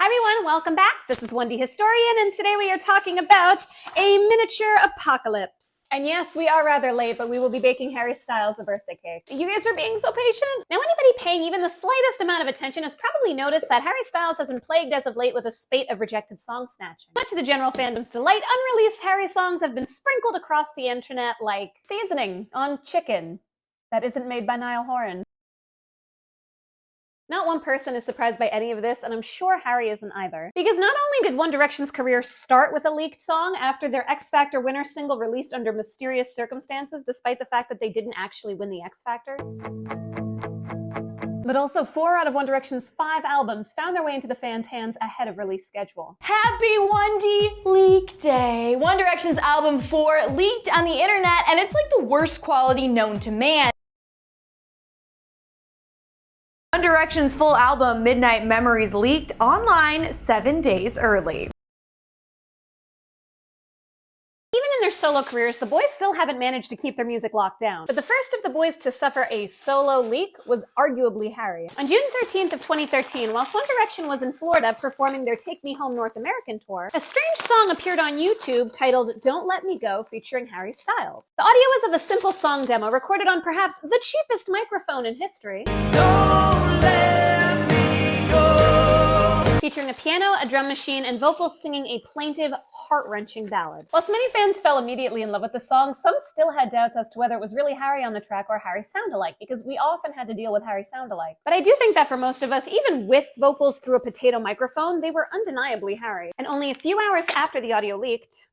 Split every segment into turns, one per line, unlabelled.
everyone, welcome back. This is Wendy Historian, and today we are talking about a miniature apocalypse. And yes, we are rather late, but we will be baking Harry Styles a birthday cake. You guys are being so patient. Now, anybody paying even the slightest amount of attention has probably noticed that Harry Styles has been plagued as of late with a spate of rejected song snatching. Much to the general fandom's delight, unreleased Harry songs have been sprinkled across the internet like seasoning on chicken that isn't made by Niall Horan. Not one person is surprised by any of this, and I'm sure Harry isn't either. Because not only did One Direction's career start with a leaked song after their X Factor winner single released under mysterious circumstances, despite the fact that they didn't actually win the X Factor, but also 4 out of One Direction's 5 albums found their way into the fans' hands ahead of release schedule.
Happy 1D leak day! One Direction's album 4 leaked on the internet, and it's like the worst quality known to man.
One Direction's full album, Midnight Memories, leaked online 7 days early.
Even in their solo careers, the boys still haven't managed to keep their music locked down. But the first of the boys to suffer a solo leak was arguably Harry. On June 13th of 2013, whilst One Direction was in Florida performing their Take Me Home North American tour, a strange song appeared on YouTube titled Don't Let Me Go featuring Harry Styles. The audio was of a simple song demo recorded on perhaps the cheapest microphone in history. Don't let me go. Featuring a piano, a drum machine, and vocals singing a plaintive, heart-wrenching ballad. Whilst many fans fell immediately in love with the song, some still had doubts as to whether it was really Harry on the track or Harry sound-alike, because we often had to deal with Harry sound-alike. But I do think that for most of us, even with vocals through a potato microphone, they were undeniably Harry. And only a few hours after the audio leaked,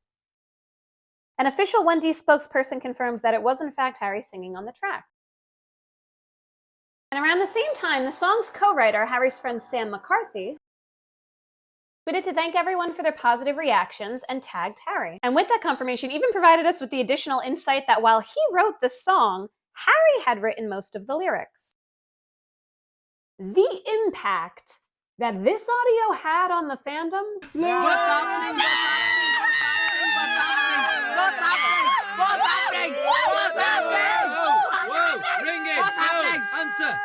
an official 1D spokesperson confirmed that it was in fact Harry singing on the track. And around the same time, the song's co-writer, Harry's friend Sam McCarthy, tweeted to thank everyone for their positive reactions and tagged Harry. And with that confirmation, even provided us with the additional insight that while he wrote the song, Harry had written most of the lyrics. The impact that this audio had on the fandom.
What's happening? What's happening? What's happening? What's happening? What's happening? Ring it. What's happening? Answer.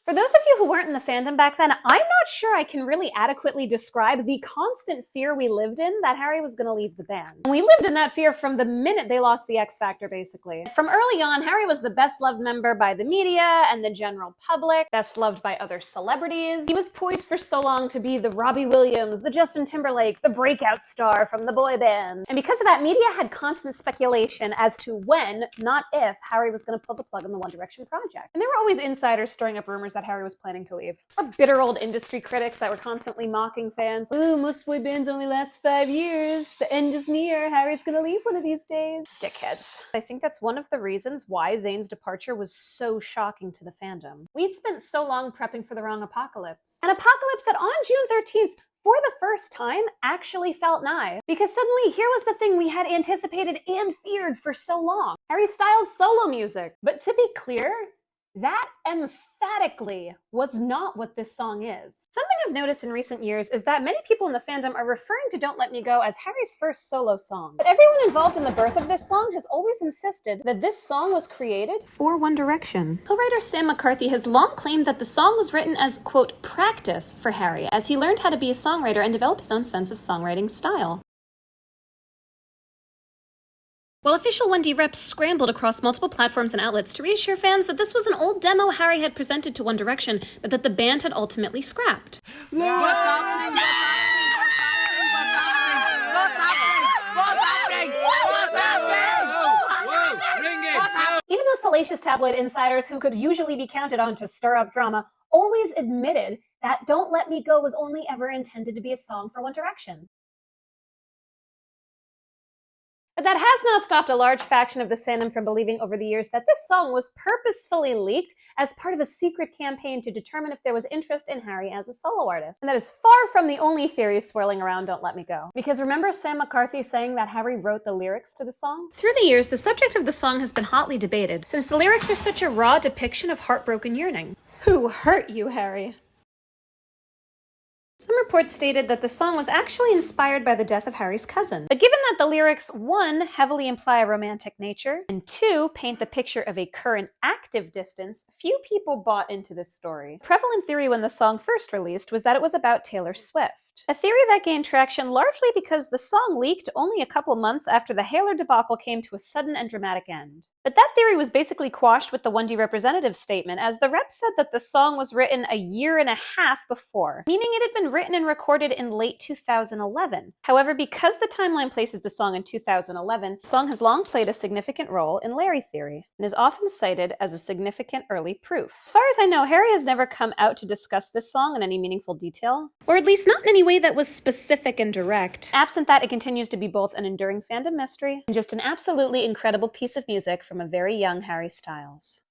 For those of you who weren't in the fandom back then, I'm not sure I can really adequately describe the constant fear we lived in that Harry was going to leave the band. And we lived in that fear from the minute they lost the X Factor, basically. From early on, Harry was the best-loved member by the media and the general public, best-loved by other celebrities. He was poised for so long to be the Robbie Williams, the Justin Timberlake, the breakout star from the boy band. And because of that, media had constant speculation as to when, not if, Harry was going to pull the plug on the One Direction project. And there were always insiders stirring up rumors that Harry was planning to leave. Or bitter old industry critics that were constantly mocking fans. Ooh, most boy bands only last 5 years. The end is near. Harry's gonna leave one of these days. Dickheads. I think that's one of the reasons why Zayn's departure was so shocking to the fandom. We'd spent so long prepping for the wrong apocalypse. An apocalypse that on June 13th, for the first time, actually felt nigh. Because suddenly, here was the thing we had anticipated and feared for so long. Harry Styles' solo music. But to be clear, that emphatically was not what this song is. Something I've noticed in recent years is that many people in the fandom are referring to Don't Let Me Go as Harry's first solo song. But everyone involved in the birth of this song has always insisted that this song was created for One Direction. Co-writer Sam McCarthy has long claimed that the song was written as, quote, practice for Harry, as he learned how to be a songwriter and develop his own sense of songwriting style. While official 1D reps scrambled across multiple platforms and outlets to reassure fans that this was an old demo Harry had presented to One Direction, but that the band had ultimately scrapped.
What's happening? What's happening? What's happening? What's happening? What's happening? Whoa, ring it. What's happening?
Even those salacious tabloid insiders who could usually be counted on to stir up drama always admitted that Don't Let Me Go was only ever intended to be a song for One Direction. But that has not stopped a large faction of this fandom from believing over the years that this song was purposefully leaked as part of a secret campaign to determine if there was interest in Harry as a solo artist. And that is far from the only theory swirling around Don't Let Me Go. Because remember Sam McCarthy saying that Harry wrote the lyrics to the song? Through the years, the subject of the song has been hotly debated, since the lyrics are such a raw depiction of heartbroken yearning. Who hurt you, Harry? Some reports stated that the song was actually inspired by the death of Harry's cousin. But given that the lyrics, 1, heavily imply a romantic nature, and 2, paint the picture of a current active distance, few people bought into this story. The prevalent theory when the song first released was that it was about Taylor Swift. leaked. A theory that gained traction largely because the song leaked only a couple months after the Haler debacle came to a sudden and dramatic end. But that theory was basically quashed with the 1D representative's statement, as the rep said that the song was written a year and a half before, meaning it had been written and recorded in late 2011. However, because the timeline places the song in 2011, the song has long played a significant role in Larry theory, and is often cited as a significant early proof. As far as I know, Harry has never come out to discuss this song in any meaningful detail, or at least not in any way that was specific and direct. Absent that, it continues to be both an enduring fandom mystery and just an absolutely incredible piece of music from a very young Harry Styles.